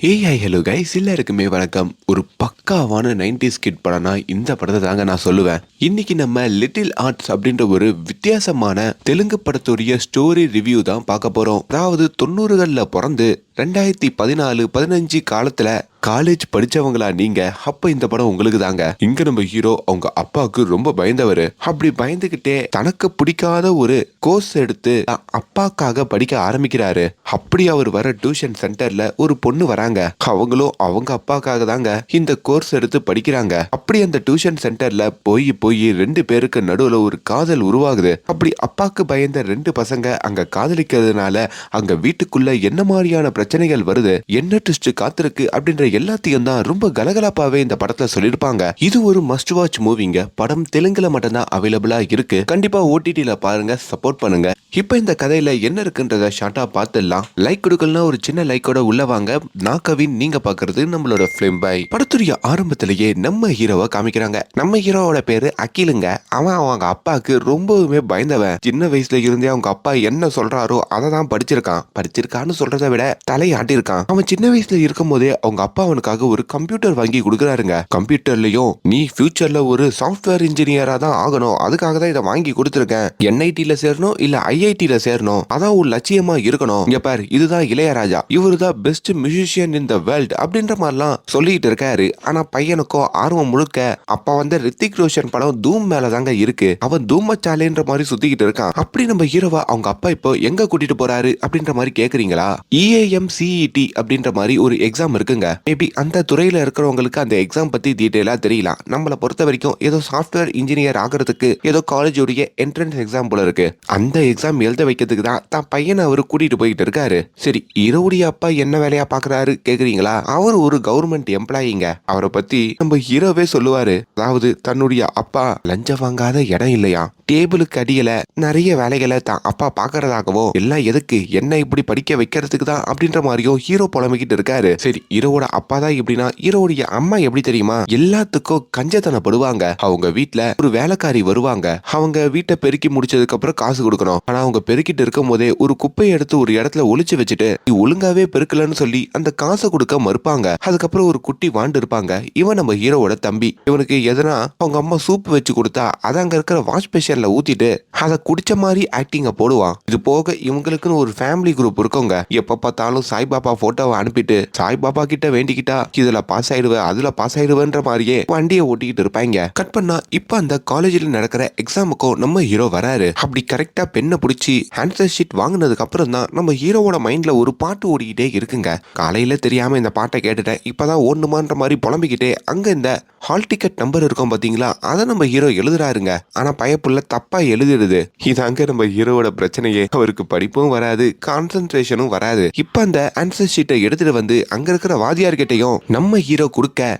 Hello guys, எல்லாருக்குமே வணக்கம். ஒரு பக்காவான 90s கிட் படம்னா இந்த படத்தை தாங்க நான் சொல்லுவேன். இன்னைக்கு நம்ம லிட்டில் ஆர்ட்ஸ் அப்படின்ற ஒரு வித்தியாசமான தெலுங்கு படத்துடைய ஸ்டோரி ரிவ்யூ தான் பார்க்க போறோம். அதாவது 90களில் பிறந்து 2014-15 காலத்துல காலேஜ் படிச்சவங்களா நீங்க, அப்ப இந்த படம் உங்களுக்கு தாங்க. இங்க நம்ம ஹீரோ அவங்க அப்பாவுக்கு ரொம்ப பயந்தவரு. அப்படி பயந்துகிட்டே தனக்கு பிடிக்காத ஒரு கோர்ஸ் எடுத்து அப்பாக்காக படிக்க ஆரம்பிக்கிறாரு. அப்படி அவர் வர டியூஷன் சென்டர்ல ஒரு பொண்ணு வராங்க. அவங்களும் அவங்க அப்பாக்காக தாங்க இந்த கோர்ஸ் எடுத்து படிக்கிறாங்க. அப்படி அந்த டியூஷன் சென்டர்ல போய் ரெண்டு பேருக்கு நடுவுல ஒரு காதல் உருவாகுது. அப்படி அப்பாக்கு பயந்த ரெண்டு பசங்க அங்க காதலிக்கிறதுனால அங்க வீட்டுக்குள்ள என்ன மாதிரியான பிரச்சனைகள் வருது, என்ன ட்விஸ்ட் காத்திருக்கு அப்படின்ற எல்லாத்தையும் தான் ரொம்ப கலகலப்பாவே இந்த படத்துல சொல்லிருப்பாங்க. இது ஒரு மஸ்ட் வாட்ச் மூவிங்க. படம் தெலுங்குல மட்டும்தான் அவைலபிளா இருக்கு. கண்டிப்பா ஓடிடில பாருங்க, சப்போர்ட் பண்ணுங்க. இப்ப இந்த கதையில என்ன இருக்குன்றத ஷார்ட்டா பார்த்துடலாம். லைக் கொடுக்கலன்னா ஒரு சின்ன லைக்கோட உள்ள வாங்க. நான் கவின், நீங்க பாக்குறது நம்மளோட ஃபிலிம் பை. படத்துடைய ஆரம்பத்திலேயே நம்ம ஹீரோவை காமிக்கிறாங்க. நம்ம ஹீரோவோட பேரு அகிலுங்க. அவன் அவங்க அப்பாவுக்கு ரொம்பவுமே பயந்தவன். சின்ன வயசுல இருந்தே அவங்க அப்பா என்ன சொல்றாரோ அதை தான் படிச்சிருக்கான்னு சொல்றதை விட தலையாட்டிருக்கான். அவன் சின்ன வயசுல இருக்கும் போதே அவங்க அப்பா அவனுக்காக ஒரு கம்ப்யூட்டர் வாங்கி கொடுக்குறாருங்க. கம்ப்யூட்டர்லயும் நீ ஃபியூச்சர்ல ஒரு சாஃப்ட்வேர் இன்ஜினியரா தான் ஆகணும், அதுக்காக தான் இதை வாங்கி கொடுத்துருக்கேன். என்ஐடில சேரணும் இல்ல ஐஐடில சேரணும், அதான் ஒரு லட்சியமா இருக்கணும். இங்க பாரு, இதுதான் இளையராஜா, இவரு தான் best musician in the world அப்படின்ற மாதிரிலாம் சொல்லிட்டு இருக்காரு. ஆனா பையனுக்கோ ஆர்வம் முழுக்க அப்ப வந்து ரித்திக் ரோஷன் படம் தூம் மேலதாங்க இருக்கு. அவன் தூமச்சாலேன்ற மாதிரி சுத்திக்கிட்டு இருக்கான். அப்படி நம்ம ஹீரோவா அவங்க அப்பா இப்போ எங்க கூட்டிட்டு போறாரு அப்படின்ற மாதிரி கேக்குறீங்களா? EAMCET அப்படின்ற மாதிரி ஒரு எக்ஸாம் இருக்குங்க. மேபி அந்த துறையில இருக்கிறவங்களுக்கு அந்த எக்ஸாம் பத்தி டீடைலா தெரியலாம். நம்மளை பொறுத்த வரைக்கும் ஏதோ சாஃப்ட்வேர் இன்ஜினியர் ஆகிறதுக்கு ஏதோ காலேஜோடைய என்ட்ரன்ஸ் எக்ஸாம் போல இருக்கு. அந்த எக்ஸாம் எழுத வைக்கிறதுக்கு தான் பையனை அவரு கூட்டிட்டு போயிட்டு இருக்காரு. சரி, ஹீரோவுடைய அப்பா என்ன வேலையா பாக்குறாரு கேக்குறீங்களா? அவர் ஒரு கவர்மெண்ட் எம்ப்ளாயிங்க. அவரை பத்தி நம்ம ஹீரோவே சொல்லுவாரு. அதாவது தன்னுடைய அப்பா லஞ்சம் வாங்காத இடம் இல்லையா, டேபிளுக்கு அடியில நிறைய வேலைகளை தான் அப்பா பாக்குறதாகவோ, எல்லாம் எதுக்கு என்ன இப்படி படிக்க வைக்கிறதுக்கு தான் அப்படின்ற மாதிரியும் ஹீரோ புலம்பிக்கிட்டு இருக்காரு. சரி, ஹீரோவோட அப்பா தான் இப்படின்னா ஹீரோவுடைய அம்மா எப்படி தெரியுமா? எல்லாத்துக்கும் கஞ்சத்தனப்படுவாங்க. அவங்க வீட்டுல ஒரு வேலைக்காரி வருவாங்க. அவங்க வீட்டை பெருக்கி முடிச்சதுக்கு அப்புறம் காசு கொடுக்கணும். ஆனா அவங்க பெருக்கிட்டு இருக்கும் போதே ஒரு குப்பையை எடுத்து ஒரு இடத்துல ஒளிச்சு வச்சுட்டு நீ ஒழுங்காவே பெருக்கலன்னு சொல்லி அந்த காசை கொடுக்க மறுப்பாங்க. அதுக்கப்புறம் ஒரு குட்டி வாண்டு இருப்பாங்க. இவன் நம்ம ஹீரோவோட தம்பி. இவனுக்கு எதனா அவங்க அம்மா சூப் வச்சு கொடுத்தா அதை அங்க இருக்கிற வாஷ் பேஷன்ல ஊத்திட்டு அதை குடிச்ச மாதிரி ஆக்டிங்க போடுவான். இது போக இவங்களுக்குன்னு ஒரு ஃபேமிலி குரூப் இருக்குங்க. எப்ப பார்த்தாலும் சாய்பாபா போட்டோவை அனுப்பிட்டு சாய்பாபா கிட்ட வேண்டிக்கிட்டா இதுல பாஸ் ஆயிடுவேன் அதுல பாஸ் ஆயிடுவேன்ற மாதிரியே வண்டியை ஓட்டிக்கிட்டு இருப்பாங்க. கட் பண்ணா இப்ப அந்த காலேஜில் நடக்கிற எக்ஸாமுக்கும் நம்ம ஹீரோ வராரு. அப்படி கரெக்டா பெண்ணை பிடிச்சி ஆன்சர் ஷீட் வாங்கினதுக்கு அப்புறம் தான் நம்ம ஹீரோவோட மைண்ட்ல ஒரு பாட்டு ஓடிக்கிட்டே இருக்குங்க. காலையில தெரியாம இந்த பாட்டை கேட்டுட்டேன், இப்பதான் ஓடணுமான்ற மாதிரி புலம்பிக்கிட்டே அங்க இந்த ஹால் டிக்கெட் நம்பர் இருக்கும் பாத்தீங்களா, அதை நம்ம ஹீரோ எழுதுறாருங்க. ஆனா பயப்புள்ள தப்பா எழுதிடுது. இதாங்க நம்ம ஹீரோவோட பிரச்சனையே. அவருக்கு படிப்பும் வராது, கான்சென்ட்ரேஷனும் வராது. இப்ப அந்த ஆன்சர் ஷீட்டை எடுத்துட்டு வந்து அங்க இருக்கிற வாதியார் கிட்டையும் நம்ம ஹீரோ கொடுக்க,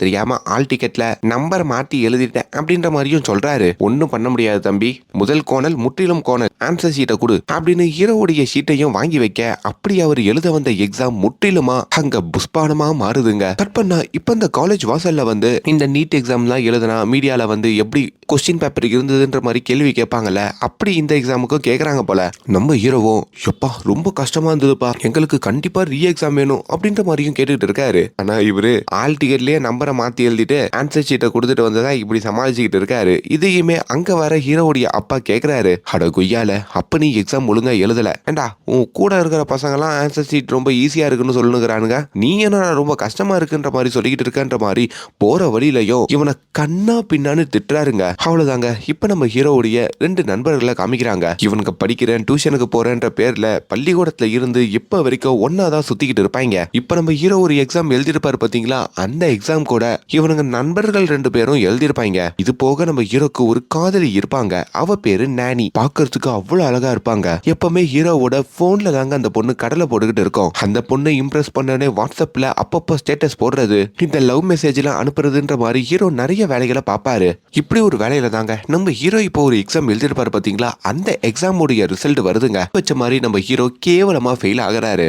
தெரியாம ஆல் டிக்கெட்ல நம்பர் மாட்டி எழுதிட்டேன் அப்படின்ற மாதிரியும் சொல்றாரு. ஒன்னும் பண்ண முடியாது தம்பி, முதல் கோணல் முற்றிலும் கோணல், ஆன்சர் ஷீட்டை கொடு அப்படின்னு ஹீரோவுடைய ஷீட்டையும் வாங்கி வைக்க, அப்படி அவர் எழுத வந்த எக்ஸாம் முற்றிலுமா அங்க புஷ்பானமா மாறுதுங்க. கட் பண்ணா இப்ப இந்த காலேஜ் வாசல்ல வந்து இந்த நீட் எக்ஸாம்லாம் எழுதுனா மீடியால வந்து எப்படி கொஸ்டின் பேப்பர் இருந்ததுன்ற மாதிரி கேள்வி கேட்பாங்கல்ல, அப்படி இந்த எக்ஸாமுக்கும் கேட்கறாங்க போல. நம்ம ஹீரோவும் எப்பா ரொம்ப கஷ்டமா இருந்ததுப்பா, எங்களுக்கு கண்டிப்பா ரீ எக்ஸாம் வேணும் அப்படின்ற மாதிரியும் கேட்டுட்டு இருக்காரு. ஆனா இவரு ஆல் டிக்கெட்லயே நம்பரை மாத்தி எழுதிட்டு ஆன்சர் ஷீட்டை கொடுத்துட்டு வந்ததா இப்படி சமாளிச்சுக்கிட்டு இருக்காரு. இதையுமே அங்க வர ஹீரோவுடைய அப்பா கேட்கிறாரு. அட கொய்யால, அப்ப நீ எக்ஸாம் ஒழுங்கா எழுதல, ஏண்டா உன் கூட இருக்கிற பசங்க எல்லாம் ஆன்சர் ஷீட் ரொம்ப ஈஸியா இருக்குன்னு சொல்லுங்கிறானுங்க, நீ என்ன ரொம்ப கஷ்டமா இருக்குன்ற மாதிரி சொல்லிக்கிட்டு இருக்கன்ற மாதிரி போற வழியிலையும் இவனை கண்ணா பின்னான்னு திட்டுறாருங்க. அவ்வளவுதாங்க. இப்ப நம்ம ஹீரோவுடைய ரெண்டு நண்பர்களை காமிக்கிறாங்க. இவனுக்கு படிக்கிறேன் டியூஷனுக்கு போறேன்ற பேர்ல பள்ளிக்கூடத்துல இருந்து இப்ப வரைக்கும் ஒன்னாதான் சுத்திக்கிட்டு இருப்பாங்க. இப்ப நம்ம ஹீரோ ஒரு எக்ஸாம் எழுதிருப்பாரு பாத்தீங்களா, அந்த எக்ஸாம் கூட இவனுங்க நண்பர்கள் ரெண்டு பேரும் எழுதிருப்பாங்க. இது போக நம்ம ஹீரோக்கு ஒரு காதலி இருப்பாங்க. அவ பேரு நானி. பாக்குறதுக்கு அவ்வளவு அழகா இருப்பாங்க. எப்பவுமே ஹீரோவோட போன்ல தாங்க அந்த பொண்ணு கடலை போட்டுக்கிட்டு இருக்கும். அந்த பொண்ணை இம்ப்ரெஸ் பண்ணனே வாட்ஸ்அப்ல அப்பப்போ ஸ்டேட்டஸ் போடுறது, இந்த லவ் மெசேஜ் எல்லாம் அனுப்புறதுன்ற மாதிரி ஹீரோ நிறைய வேலைகளை பாப்பாரு. இப்படி ஒரு வேலையில தாங்க நம்ம ஹீரோ இப்போ ஒரு எக்ஸாம் எழுதிருப்பாரு பாத்தீங்களா, அந்த எக்ஸாம் உடைய ரிசல்ட் வருதுங்க. வச்ச மாதிரி நம்ம ஹீரோ கேவலமா ஃபெயில் ஆகுறாரு.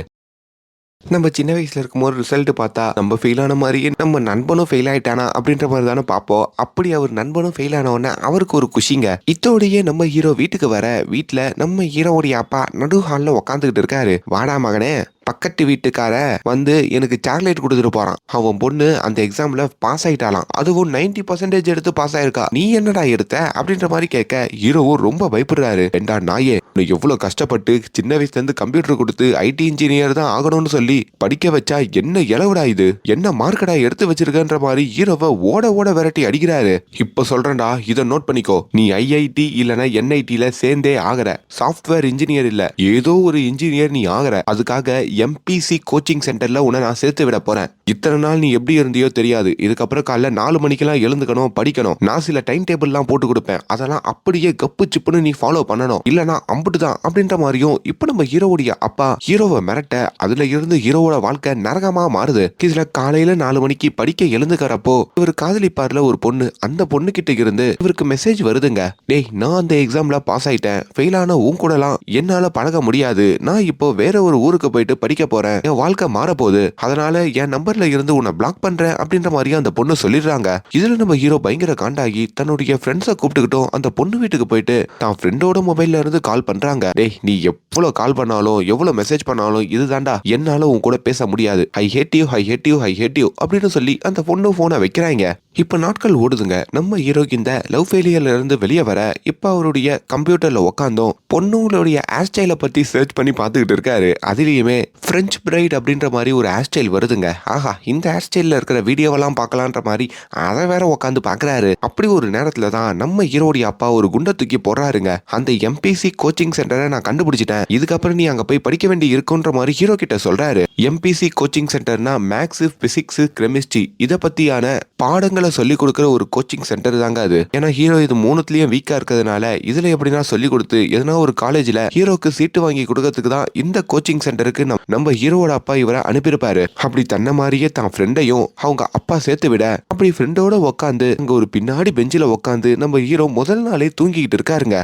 நம்ம சின்ன வயசுல இருக்கும்போது ரிசல்ட் பார்த்தா நம்ம ஃபெயில் ஆன மாதிரியே நம்ம நண்பனும் ஃபெயில் ஆயிட்டானா அப்படின்ற மாதிரி தானே பார்ப்போம். அப்படி அவர் நண்பனும் ஃபெயில் ஆனவொன்னே அவருக்கு ஒரு குஷிங்க. இத்தோடையே நம்ம ஹீரோ வீட்டுக்கு வர, வீட்டுல நம்ம ஹீரோவுடைய அப்பா நடு ஹால்ல உக்காந்துக்கிட்டு இருக்காரு. வாடா மகனே பக்கத்து வீட்டுக்கார வந்து எனக்கு சாக்லேட் கொடுத்துட்டு போறான். அவன் பொண்ணு அந்த எக்ஸாம்ல பாஸ் ஆயிட்டாலாம். அதுவும் 90% எடுத்து பாஸ் ஆயிருக்கா. நீ என்னடா எடுத்த அப்படின்ற மாதிரி கேட்க ஹீரோவும் ரொம்ப பயப்படுறாரு. ஏண்டா நாயே, நீ எவ்வளவு கஷ்டப்பட்டு சின்ன வயசுல இருந்து கம்ப்யூட்டர் கொடுத்து ஐடி இன்ஜினியர் தான் ஆகணும்னு சொல்லி படிக்க வச்சா என்ன இளவுடா இது, என்ன மார்க்கடா எடுத்து வச்சிருக்கன்ற மாதிரி ஹீரோவை ஓட ஓட விரட்டி அடிக்கிறாரு. இப்ப சொல்றேன்டா, இதை நோட் பண்ணிக்கோ. நீ ஐஐடி இல்லனா என்ஐடில சேர்ந்தே ஆகிற சாஃப்ட்வேர் இன்ஜினியர் இல்ல, ஏதோ ஒரு இன்ஜினியர் நீ ஆகிற. அதுக்காக எம்பிசி கோச்சிங் சென்டர்ல உன்னை நான் சேர்த்து விட போறேன். இத்தனை நாள் நீ எப்படி இருந்தியோ தெரியாது. இதுக்கப்புறம் காலைல 4 மணிக்கெல்லாம் எழுந்துக்கணும், படிக்கணும். நான் சில டைம் டேபிள்லாம் போட்டு கொடுப்பேன். அதெல்லாம் அப்படியே கப்பு சிப்புன்னு நீ ஃபாலோ பண்ணணும். இல்லனா அம்புட்டுதான் அப்படின்ற மாதிரியும் இப்ப நம்ம ஹீரோவுடைய அப்பா ஹீரோவை மிரட்ட அதுல இருந்து ஹீரோவோட வாழ்க்கை நரகமா மாறுது. இதுல காலையில 4 மணிக்கு படிக்க எழுந்துக்கிறப்போ இவர் காதலிப்பார்ல ஒரு பொண்ணு, அந்த பொண்ணு கிட்ட இருந்து இவருக்கு மெசேஜ் வருதுங்க. டேய், நான் அந்த எக்ஸாம்ல பாஸ் ஆயிட்டேன். ஃபெயில் ஆன உன் கூடலாம் என்னால பழக முடியாது. நான் இப்போ வேற ஒரு ஊருக்கு போயிட்டு படிக்க போறேன். என் வாழ்க்கை மாற போகுது. அதனால என் நம்பர்ல இருந்து உன்னை பிளாக் பண்றேன் அப்படின்ற மாதிரி அந்த பொண்ணு சொல்லிடுறாங்க. இதுல நம்ம ஹீரோ பயங்கர காண்டாகி தன்னுடைய ஃப்ரெண்ட்ஸை கூப்பிட்டுக்கிட்டோம் அந்த பொண்ணு வீட்டுக்கு போயிட்டு தான் ஃப்ரெண்டோட மொபைல்ல இருந்து கால் பண்றாங்க. டேய், நீ எவ்வளவு கால் பண்ணாலும் எவ்வளவு மெசேஜ் பண்ணாலும் இதுதான்டா, என்னால உன் கூட பேச முடியாது. I hate you, I hate you, I hate you அப்படின்னு சொல்லி அந்த பொண்ணு போனை வைக்கிறாங்க. இப்ப நாட்கள் ஓடுதுங்க. நம்ம ஹீரோ இந்த லவ் ஃபெயிலியர்ல இருந்து வெளியே வர இப்ப அவருடைய கம்ப்யூட்டர்ல உட்காந்தோம் பொண்ணுங்களுடைய ஹேர் ஸ்டைலை பத்தி சர்ச் பண்ணி பார்த்துக்கிட்டு இருக்காரு. அதுலயுமே பிரெஞ்ச் பிரைட் அப்படின்ற மாதிரி ஒரு ஹேர் ஸ்டைல் வருதுங்க. ஆஹா, இந்த ஹேர் ஸ்டைல்ல இருக்கிற வீடியோவெல்லாம் பார்க்கலான்ற மாதிரி அதை வேற உட்காந்து பாக்குறாரு. அப்படி ஒரு நேரத்துல தான் நம்ம ஹீரோடைய அப்பா ஒரு குண்டை தூக்கி போடுறாருங்க. அந்த எம்பிசி கோச்சிங் சென்டரை நான் கண்டுபிடிச்சிட்டேன். இதுக்கப்புறம் நீ அங்க போய் படிக்க வேண்டி இருக்குன்ற மாதிரி ஹீரோ கிட்ட சொல்றாரு. எம்பிசி கோச்சிங் சென்டர்னா மேக்ஸ், பிசிக்ஸ், கெமிஸ்ட்ரி இதை பத்தியான பாடங்களை சொல்லி கொடுக்கிற ஒரு கோச்சிங் சென்டர் தாங்க அது. ஏன்னா ஹீரோ இது மூணுத்துலயும் வீக்கா இருக்கிறதுனால இதுல எப்படின்னா சொல்லி கொடுத்து எதனா ஒரு காலேஜ்ல ஹீரோக்கு சீட்டு வாங்கி கொடுக்கறதுக்கு தான் இந்த கோச்சிங் சென்டருக்கு நம்ம ஹீரோட அப்பா இவரை அனுப்பியிருப்பாரு. அப்படி தன்ன மாதிரியே தான் ஃப்ரெண்டையும் அவங்க அப்பா சேர்த்து விட அப்படி ஃப்ரெண்டோட உட்காந்து அங்க ஒரு பின்னாடி பெஞ்சில உட்காந்து நம்ம ஹீரோ முதல் நாளே தூங்கிக்கிட்டு இருக்காருங்க.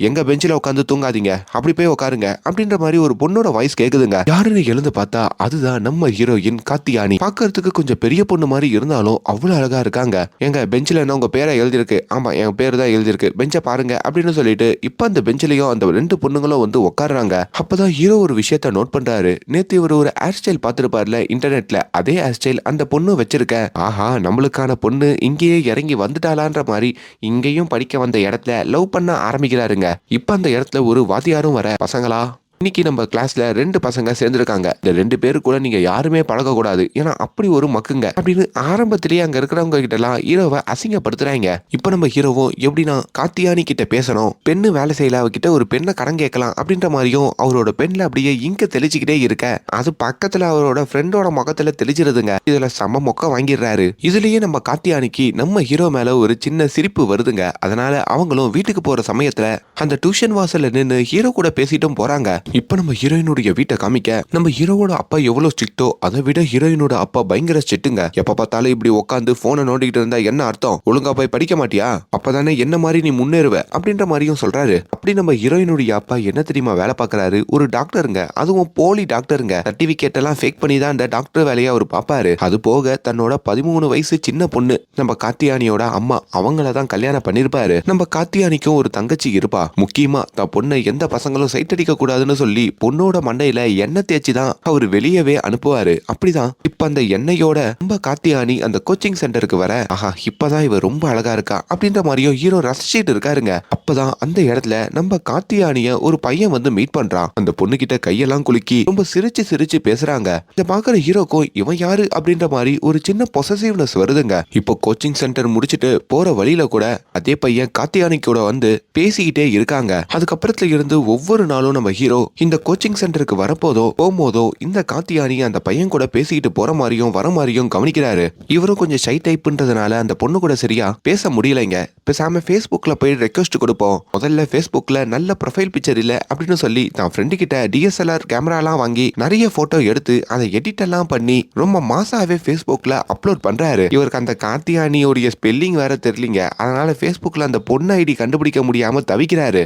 எங்க பெஞ்சில உட்காந்து தூங்காதீங்க, அப்படி போய் உட்காருங்க அப்படின்ற மாதிரி ஒரு பொண்ணோட வாய்ஸ் கேக்குதுங்க. யாருன்னு எழுந்து பார்த்தா அதுதான் நம்ம ஹீரோயின் காத்தியானி. பாக்குறதுக்கு கொஞ்சம் பெரிய பொண்ணு மாதிரி இருந்தாலும் அவ்வளவு அழகா இருக்காங்க. எங்க பெஞ்சில என்ன உங்க பேரை எழுதிருக்கு? ஆமா, என் பேரு தான் எழுதிருக்கு, பெஞ்சை பாருங்க அப்படின்னு சொல்லிட்டு இப்ப அந்த பெஞ்சிலையும் அந்த 2 பொண்ணுங்களும் வந்து உட்காடுறாங்க. அப்பதான் ஹீரோ ஒரு விஷயத்த நோட் பண்றாரு. நேத்து இவர் ஒரு ஹேர் ஸ்டைல் பார்த்திருப்பார்ல இன்டர்நெட்ல, அதே ஹேர் ஸ்டைல் அந்த பொண்ணு வச்சிருக்க. ஆஹா, நம்மளுக்கான பொண்ணு இங்கேயே இறங்கி வந்துட்டாளான்ற மாதிரி இங்கேயும் படிக்க வந்த இடத்துல லவ் பண்ண ஆரம்பிக்கிறாருங்க. இப்ப அந்த இடத்துல ஒரு வாத்தியாரும் வர, பசங்களா இன்னைக்கு நம்ம கிளாஸ்ல 2 பசங்க சேர்ந்திருக்காங்க. இந்த 2 பேரு கூட நீங்க யாருமே பழக கூடாது, ஏன்னா அப்படி ஒரு மக்குங்க அப்படின்னு ஆரம்பத்திலேயே அங்க இருக்கிறவங்க கிட்ட எல்லாம் ஹீரோவை அசிங்கப்படுத்துறாங்க. இப்ப நம்ம ஹீரோவும் எப்படின்னா காத்தியானி கிட்ட பேசணும், பெண்ணு வேலை செய்யல, அவகிட்ட ஒரு பெண்ணை கடன் கேட்கலாம் அப்படின்ற மாதிரியும் அவரோட பெண்ல அப்படியே இங்க தெளிச்சுக்கிட்டே இருக்க அது பக்கத்துல அவரோட ஃப்ரெண்டோட முகத்துல தெளிச்சிருதுங்க. இதுல செம மொக்க வாங்கிடுறாரு. இதுலயே நம்ம காத்தியானிக்கு நம்ம ஹீரோ மேல ஒரு சின்ன சிரிப்பு வருதுங்க. அதனால அவங்களும் வீட்டுக்கு போற சமயத்துல அந்த டியூஷன் வாசல்ல நின்று ஹீரோ கூட பேசிட்டும் போறாங்க. இப்ப நம்ம ஹீரோயினுடைய வீட்டை காமிக்க நம்ம ஹீரோவோட அப்பா எவ்வளவு ஸ்ட்ரிக்டோ அதை விட ஹீரோயினோட அப்பா பயங்கர ஸ்ட்ரிக்ட்டுங்க. எப்ப பார்த்தாலும் இப்படி உட்காந்து போனை நோண்டிக்கிட்டு இருந்தா என்ன அர்த்தம்? ஒழுங்கா போய் படிக்க மாட்டியா? அப்பதானே என்ன மாதிரி நீ முன்னேறுவ அப்படின்ற மாதிரியும் சொல்றாரு. அப்படி நம்ம ஹீரோயினுடைய அப்பா என்ன தெரியுமா வேலை பார்க்கறாரு? ஒரு டாக்டருங்க. அதுவும் போலி டாக்டருங்க. சர்டிபிகேட் எல்லாம் ஃபேக் பண்ணி தான் அந்த டாக்டர் வேலையை அவர் பாப்பாரு. அது போக தன்னோட 13 வயசு சின்ன பொண்ணு நம்ம காத்தியானியோட அம்மா அவங்கள தான் கல்யாணம் பண்ணிருப்பாரு. நம்ம காத்தியானிக்கும் ஒரு தங்கச்சி இருப்பா. முக்கியமா தன் பொண்ணை எந்த பசங்களும் சைட் அடிக்க கூடாதுன்னு சொல்லி பொண்ணோட மண்டையில எண்ணெய் தேய்ச்சி தான் அவர் வெளியவே அனுப்புவாரு. அப்படிதான் இப்ப அந்த எண்ணெயோட ரொம்ப காத்தியானி அந்த கோச்சிங் சென்டருக்கு வர, ஆஹா இப்பதான் இவ ரொம்ப அழகா இருக்கா அப்படின்ற மாதிரியும் ஹீரோ ரசிச்சிட்டு இருக்காருங்க. அப்பதான் அந்த இடத்துல நம்ம காத்தியானிய ஒரு பையன் வந்து மீட் பண்றான். அந்த பொண்ணு கிட்ட கையெல்லாம் குலுக்கி ரொம்ப சிரிச்சு சிரிச்சு பேசுறாங்க. இத பாக்குற ஹீரோக்கும் இவன் யாரு அப்படின்ற மாதிரி ஒரு சின்ன பொசசிவ்னஸ் வருதுங்க. இப்போ கோச்சிங் சென்டர் முடிச்சிட்டு போற வழியில கூட அதே பையன் காத்தியானி கூட வந்து பேசிக்கிட்டே இருக்காங்க. அதுக்கப்புறத்துல இருந்து ஒவ்வொரு நாளும் நம்ம ஹீரோ இந்த கோச்சிங் சென்டருக்கு வரப்போதோ போகும்போதோ இந்த காத்தியானி அந்த பையன் கூட பேசிக்கிட்டு போற மாதிரியும் வர மாதிரியும் கவனிக்கிறாரு. இவரும் கொஞ்சம் ஷை டைப்ன்றதுனால அந்த பொண்ணு கூட சரியா பேச முடியலைங்க. பேசாம Facebookல போய் ரெக்வெஸ்ட் கொடுப்போம், முதல்ல Facebookல நல்ல ப்ரொஃபைல் பிக்சர் இல்ல அப்படின்னு சொல்லி தான் ஃப்ரெண்டு கிட்ட DSLR கேமராலாம் வாங்கி நிறைய போட்டோ எடுத்து அதை எடிட் எல்லாம் பண்ணி ரொம்ப மாசாவே Facebookல அப்லோட் பண்றாரு. இவருக்கு அந்த காத்தியானியோடைய ஸ்பெல்லிங் வேற தெரியலீங்க. அதனால Facebookல அந்த பொண்ணு ஐடி கண்டுபிடிக்க முடியாம தவிக்கிறாரு.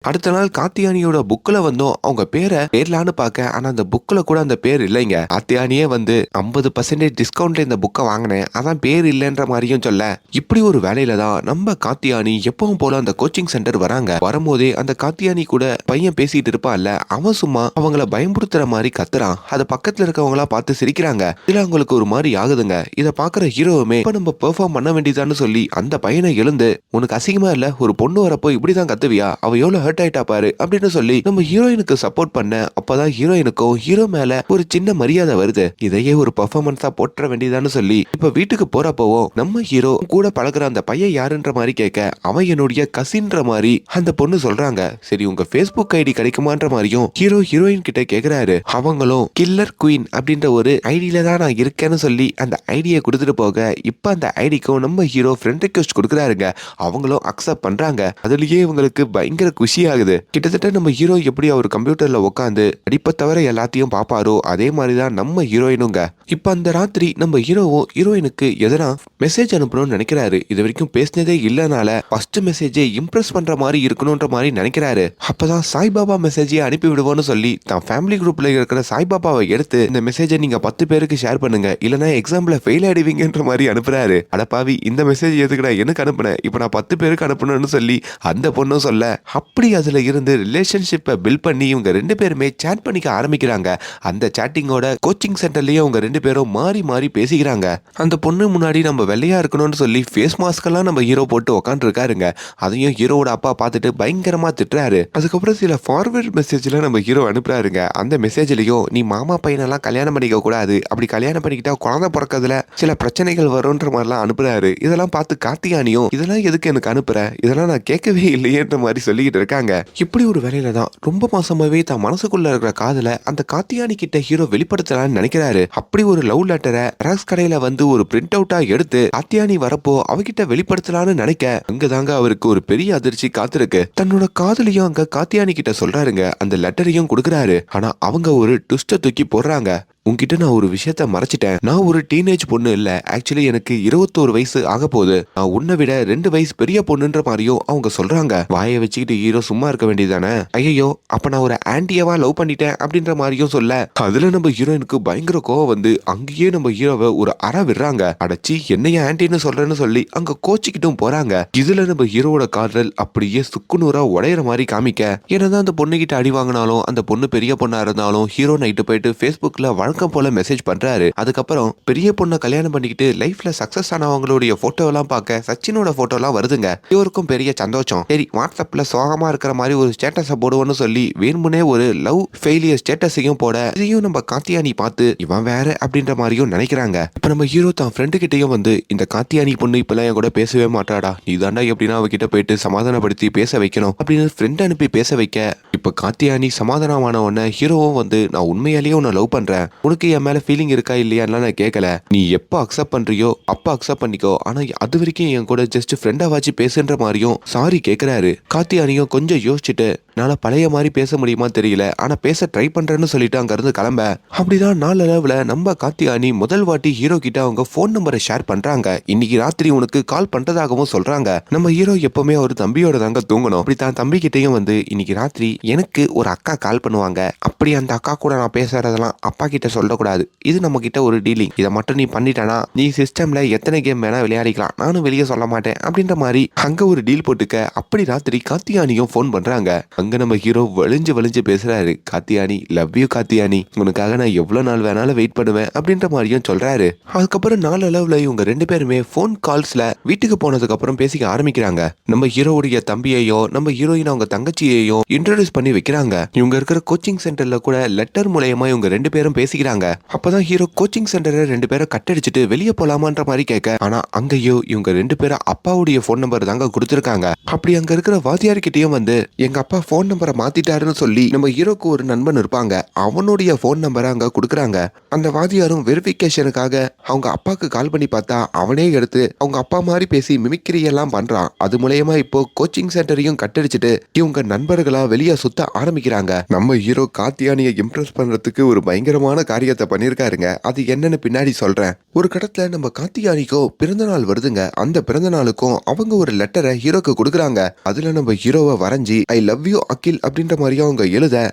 அடுத்த நாள் காத்தியானியோட புக்ல வந்தும் அவங்க பேரை பேர்லான்னு பார்க்க, ஆனா அந்த புக்ல கூட அந்த பேர் இல்லைங்க. காத்தியானியே வந்து 50% டிஸ்கவுண்ட்ல இந்த புக்கை வாங்கினேன், அதான் பேர் இல்லைன்ற மாதிரியும் சொல்ல, இப்படி ஒரு வேலையில தான் நம்ம காத்தியானி எப்பவும் போல அந்த கோச்சிங் சென்டர் வராங்க. வரும்போதே அந்த காத்தியானி கூட பையன் பேசிட்டு இருப்பான்ல, அவன் சும்மா அவங்கள பயமுறுத்துற மாதிரி கத்துறான். அத பக்கத்துல இருக்கவங்களா பார்த்து சிரிக்கிறாங்க. இதுல அவங்களுக்கு ஒரு மாதிரி ஆகுதுங்க. இத பாக்குற ஹீரோவுமே இப்ப நம்ம பெர்ஃபார்ம் பண்ண வேண்டியதான்னு சொல்லி அந்த பையனை எழுந்து, உனக்கு அசிங்கமா இல்ல, ஒரு பொண்ணு வரப்போ இப்படிதான் கத்துவியா, அவ எவ்வளவு ஹர்ட் ஆயிட்டா பாரு அப்படின்னு சொல்லி நம்ம ஹீரோயினுக்கு சப்போர்ட் பண்ண, அப்பதான் ஹீரோயினுக்கும் ஹீரோ மேல ஒரு சின்ன மரியாதை வருது. இதையே ஒரு பெர்ஃபார்மன்ஸா போற்ற வேண்டியதான்னு சொல்லி இப்ப வீட்டுக்கு போறப்பவும் நம்ம ஹீரோ கூட பழகுற அந்த பையன் யாருன்ற மாதிரி கேட்க, அவன் என்னுடைய கசின்ற மாதிரி அந்த பொண்ணு சொல்றாங்க. சரி உங்க Facebook ஐடி கிடைக்குமான்ற மாதிரியும் ஹீரோ ஹீரோயின் கிட்ட கேக்குறாரு. அவங்களும் கில்லர் குயின் அப்படின்ற ஒரு ஐடியில தான் நான் இருக்கேன்னு சொல்லி அந்த ஐடியை கொடுத்துட்டு போக, இப்ப அந்த ஐடிக்கும் நம்ம ஹீரோ ஃப்ரெண்ட் ரிக்வெஸ்ட் கொடுக்குறாருங்க. அவங்களும் அக்செப்ட் பண்றாங்க. அதுலயே இவங்களுக்கு பயங்கர குஷி ஆகுது. கிட்டத்தட்ட நம்ம ஹீரோ எப்படி அவர் கம்ப்யூட்டர்ல உட்காந்து படிப்பை தவிர எல்லாத்தையும் பாப்பாரோ அதே மாதிரிதான் நம்ம ஹீரோயினுங்க. இப்ப அந்த ராத்திரி நம்ம ஹீரோவும் ஹீரோயினுக்கு எதனா மெசேஜ் அனுப்பணும்னு நினைக்கிறாரு. இது வரைக்கும் பேசினதே இல்லனால ஃபர்ஸ்ட் மெசேஜை இம்ப்ரெஸ் பண்ற மாதிரி இருக்கணும்ன்ற மாதிரி நினைக்கிறாரு. அப்பதான் சாய்பாபா மெசேஜை அனுப்பி விடுவோம்னு சொல்லி தான் ஃபேமிலி குரூப்ல இருக்கிற சாய்பாபாவை எடுத்து, இந்த மெசேஜை நீங்க 10 பேருக்கு ஷேர் பண்ணுங்க, இல்லனா எக்ஸாம்ல ஃபெயில் ஆயிடுவீங்கன்ற மாதிரி அனுப்புறாரு. அடப்பாவி, இந்த மெசேஜ் எதுக்குடா எனக்கு அனுப்புனேன், இப்ப நான் 10 பேருக்கு அனுப்பணும்னு சொல்லி அந்த பொண்ணும் சொல்ல, அப்படி அதுல இருந்து ரிலேஷன்ஷிப்பை பில்ட் பண்ணி இவங்க 2 பேருமே சேட் பண்ணிக்க ஆரம்பிக்கிறாங்க. அந்த சேட்டிங்கோட கோச்சிங் சென்டர்லயே அவங்க 2 பேரும் மாறி மாறி பேசிக்கிறாங்க. அந்த பொண்ணு முன்னாடி நம்ம வெள்ளையா இருக்கணும்னு சொல்லி ஃபேஸ் மாஸ்க் எல்லாம் நம்ம ஹீரோ போட்டு உட்காந்து இருக்காருங்க. அதையும் ஹீரோவோட அப்பா பார்த்துட்டு பயங்கரமா திட்டுறாரு. அதுக்கப்புறம் சில ஃபார்வர்ட் மெசேஜ்ல நம்ம ஹீரோ அனுப்புறாருங்க. அந்த மெசேஜ்லயும் நீ மாமா பையனெல்லாம் கல்யாணம் பண்ணிக்க கூடாது, அப்படி கல்யாணம் பண்ணிக்கிட்டா குழந்தை பிறக்கிறதுல சில பிரச்சனைகள் வரும்ன்ற மாதிரிலாம் அனுப்புறாரு. இதெல்லாம் பார்த்து கார்த்தியானியும் இதெல்லாம் எதுக்கு எனக்கு அனுப்புற, இதெல்லாம் நான் கேட்கவே இல்லையேன்ற மாதிரி சொல்லிக்கிட்டு இருக்காங்க. இப்படி ஒரு வேலையில தான் ரொம்ப மாசமாவே தான் மனசுக்குள்ள இருக்கிற காதல அந்த கார்த்தியானி கிட்ட ஹீரோ வெளிப்படுத்தலாம்னு நினைக்கிறாரு. அப்படி ஒரு லவ் லெட்டரை ஜெராக்ஸ் கடையில வந்து ஒரு பிரிண்ட் அவுட்டா எடுத்து கார்த்தியானி வரப்போ அவகிட்ட வெளிப்படுத்தலாம்னு நினைக்க, அங்கதாங்க அவருக்கு ஒரு பெரிய அதிர்ச்சி காத்திருக்கு. தன்னோட காதலையும் அங்க கார்த்தியானி கிட்ட சொல்றாருங்க. அந்த லெட்டரையும் கொடுக்குறாரு. ஆனா அவங்க ஒரு ட்விஸ்ட தூக்கி போடுறாங்க. உன்கிட்ட நான் ஒரு விஷயத்த மறைச்சிட்டேன். நான் ஒரு டீனேஜ் பொண்ணு இல்ல, ஆக்சுவலி எனக்கு 21 வயசு ஆக போகுது. நான் உன்னை விட 2 வயசு பெரிய பொண்ணுன்ற மாதிரியும் அவங்க சொல்றாங்க. வாயை வச்சுக்கிட்டு ஹீரோ சும்மா இருக்க வேண்டியதானே, ஐயோ அப்ப நான் ஒரு ஆன்டியவா லவ் பண்ணிட்டேன் அப்படின்ற மாதிரியும் சொல்ல, அதுல நம்ம ஹீரோயினுக்கு பயங்கர கோவம் வந்து அங்கேயே நம்ம ஹீரோவை ஒரு அற விடுறாங்க. அடைச்சி என்னைய ஆன்டின்னு சொல்றேன்னு சொல்லி அங்க கோச்சிக்கிட்டும் போறாங்க. இதுல நம்ம ஹீரோவோட காதல் அப்படியே சுக்குநூறா உடையிற மாதிரி காமிக்க, என்னதான் அந்த பொண்ணு கிட்ட அடி வாங்கினாலும் அந்த பொண்ணு பெரிய பொண்ணா இருந்தாலும் ஹீரோ நைட்டு போயிட்டு Facebookல வழக்கம் போல மெசேஜ் பண்றாரு. அதுக்கப்புறம் பெரிய பொண்ணை கல்யாணம் பண்ணிக்கிட்டு லைஃப்ல சக்சஸ் ஆனவங்களுடைய போட்டோ எல்லாம் பார்க்க சச்சினோட போட்டோ எல்லாம் வருதுங்க. இவருக்கும் பெரிய சந்தோஷம். சரி வாட்ஸ்அப்ல சோகமா இருக்கிற மாதிரி ஒரு ஸ்டேட்டஸ போடுவோம்னு சொல்லி வேணுமுனே ஒரு லவ் ஃபெயிலியர் ஸ்டேட்டஸையும் போட, இதையும் நம்ம கார்த்தியானி பார்த்து இவன் வேற அப்படின்ற மாதிரியும் நினைக்கிறாங்க. இப்ப நம்ம ஹீரோ தான் ஃப்ரெண்டு கிட்டயும் வந்து, இந்த கார்த்தியானி பொண்ணு இப்பெல்லாம் என் கூட பேசவே மாட்டாடா, நீ தாண்டா எப்படின்னா அவகிட்ட போயிட்டு சமாதானப்படுத்தி பேச வைக்கணும் அப்படின்னு ஃப்ரெண்ட் அனுப்பி பேச வைக்க, இப்ப கார்த்தியானி சமாதானமான உடனே ஹீரோவும் வந்து, நான் உண்மையாலேயே உன்னை லவ் பண்றேன், உனக்கு என் மேல ஃபீலிங் இருக்கா இல்லையான்லாம் நான் கேட்கல, நீ எப்போ அக்செப்ட் பண்றியோ அப்ப அக்செப்ட் பண்ணிக்கோ, ஆனா அது வரைக்கும் என் கூட ஜஸ்ட் ஃப்ரெண்டா வாச்சு பேசுன்ற மாதிரியும் சாரி கேட்கிறாரு. கார்த்தியானியும் கொஞ்சம் யோசிச்சுட்டு, நாள பழைய மாதிரி பேச முடியுமா தெரியல, ஆனா பேச ட்ரை பண்றேன்னு சொல்லிட்டு அங்க இருந்து கிளம்ப, அப்படிதான் நாளளவுல நம்ம கார்த்தியானி முதல் வாட்டி ஹீரோ கிட்ட அவங்க போன் நம்பரை ஷேர் பண்றாங்க. இன்னைக்கு ராத்திரி உனக்கு கால் பண்றதாகவும் சொல்றாங்க. நம்ம ஹீரோ எப்பவுமே ஒரு தம்பியோட தாங்க தூங்கணும். அப்படி தான் தம்பி கிட்டையும் வந்து, இன்னைக்கு ராத்திரி எனக்கு ஒரு அக்கா கால் பண்ணுவாங்க, அப்படி அந்த அக்கா கூட நான் பேசுறதெல்லாம் அப்பா கிட்ட சொல்லக்கூடாது, இது நம்ம கிட்ட ஒரு டீலிங், இதை மட்டும் நீ பண்ணிட்டானா நீ சிஸ்டம்ல எத்தனை கேம் வேணா விளையாடிக்கலாம், நானும் வெளியே சொல்ல மாட்டேன் அப்படின்ற மாதிரி அங்க ஒரு டீல் போட்டுக்க. அப்படி ராத்திரி கார்த்தியானியும் போன் பண்றாங்க. அங்க நம்ம ஹீரோ வலிஞ்சு வலிஞ்சு பேசுறாரு. கார்த்தியானி லவ் யூ கார்த்தியானி, உனக்காக நான் எவ்வளவு நாள் வேணாலும் வெயிட் பண்ணுவேன் அப்படின்ற மாதிரியும் சொல்றாரு. அதுக்கப்புறம் நாளளவுல இவங்க 2 பேருமே போன் கால்ஸ்ல வீட்டுக்கு போனதுக்கு அப்புறம் பேசிக்க ஆரம்பிக்கிறாங்க. நம்ம ஹீரோவுடைய தம்பியையும் நம்ம ஹீரோயின் அவங்க தங்கச்சியையும் இன்ட்ரோடியூஸ் பண்ணி வைக்கிறாங்க. இவங்க இருக்கிற கோச்சிங் சென்டர்ல கூட லெட்டர் மூலமா இவங்க 2 பேரும் பேசிக்கிறாங்க. அப்பதான் ஹீரோ கோச்சிங் சென்டரை 2 பேரும் கட்டடிச்சிட்டு வெளியே போலாமான்ற மாதிரி கேட்க, ஆனா அங்கேயோ இவங்க 2 பேரும் அப்பாவுடைய போன் நம்பர் தாங்க கொடுத்துருக்காங்க. அப்படி அங்க இருக்கிற வாத்தியார் கிட்டயும் வந்து, எங்க அப்பா போன் நம்பரை மாத்திட்டாருன்னு சொல்லி நம்ம ஹீரோக்கு ஒரு நண்பன் இருப்பாங்க, அவனுடைய போன் நம்பரை அங்க கொடுக்குறாங்க. அந்த வாத்தியாரும் வெரிஃபிகேஷனுக்காக அவங்க அப்பாக்கு கால் பண்ணி பார்த்தா அவனே எடுத்து அவங்க அப்பா மாதிரி பேசி மிமிக்ரி எல்லாம் பண்றான். அது மூலயமா இப்போ கோச்சிங் சென்டரையும் கட்டடிச்சிட்டு இவங்க நண்பர்களா வெளியே சுத்த ஆரம்பிக்கிறாங்க. நம்ம ஹீரோ கார்த்தியானியை இம்ப்ரெஸ் பண்றதுக்கு ஒரு பயங்கரமான காரியத்தை பண்ணிருக்காருங்க. அது என்னன்னு பின்னாடி சொல்றேன். ஒரு கடத்துல நம்ம கார்த்தியானிக்கும் பிறந்த நாள் வருதுங்க. அந்த பிறந்த நாளுக்கும் அவங்க ஒரு லெட்டரை ஹீரோக்கு கொடுக்குறாங்க. அதுல நம்ம ஹீரோவை வரைஞ்சி ஐ லவ் யூ அகில் அப்படின்ற மாதிரியும் அவங்க எழுத